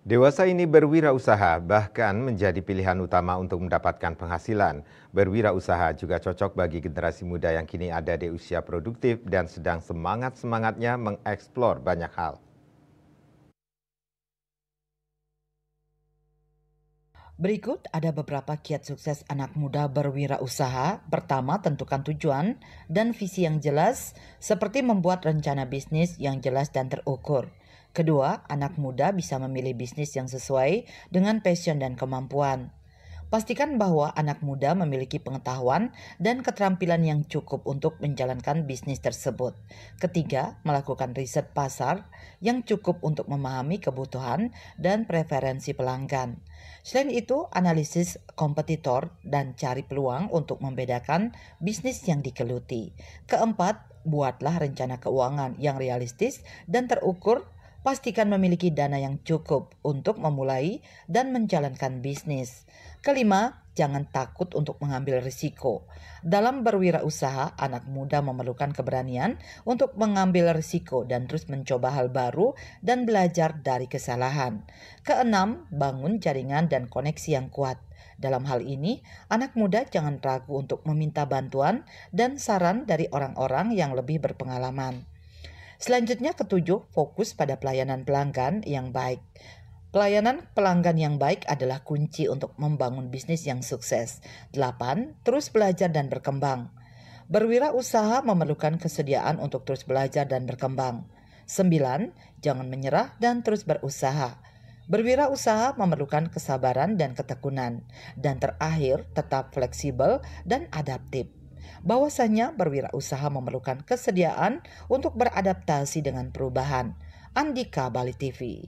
Dewasa ini berwirausaha, bahkan menjadi pilihan utama untuk mendapatkan penghasilan. Berwirausaha juga cocok bagi generasi muda yang kini ada di usia produktif dan sedang semangat-semangatnya mengeksplor banyak hal. Berikut ada beberapa kiat sukses anak muda berwirausaha. Pertama, tentukan tujuan dan visi yang jelas, seperti membuat rencana bisnis yang jelas dan terukur. Kedua, anak muda bisa memilih bisnis yang sesuai dengan passion dan kemampuan. Pastikan bahwa anak muda memiliki pengetahuan dan keterampilan yang cukup untuk menjalankan bisnis tersebut. Ketiga, melakukan riset pasar yang cukup untuk memahami kebutuhan dan preferensi pelanggan. Selain itu, analisis kompetitor dan cari peluang untuk membedakan bisnis yang digeluti. Keempat, buatlah rencana keuangan yang realistis dan terukur. Pastikan memiliki dana yang cukup untuk memulai dan menjalankan bisnis. Kelima, jangan takut untuk mengambil risiko. Dalam berwirausaha, anak muda memerlukan keberanian untuk mengambil risiko dan terus mencoba hal baru dan belajar dari kesalahan. Keenam, bangun jaringan dan koneksi yang kuat. Dalam hal ini, anak muda jangan ragu untuk meminta bantuan dan saran dari orang-orang yang lebih berpengalaman. Selanjutnya ketujuh, fokus pada pelayanan pelanggan yang baik. Pelayanan pelanggan yang baik adalah kunci untuk membangun bisnis yang sukses. 8. Terus belajar dan berkembang. Berwirausaha memerlukan kesediaan untuk terus belajar dan berkembang. 9. Jangan menyerah dan terus berusaha. Berwirausaha memerlukan kesabaran dan ketekunan. Dan terakhir, tetap fleksibel dan adaptif. Bahwasanya berwirausaha memerlukan kesediaan untuk beradaptasi dengan perubahan. Andika Bali TV.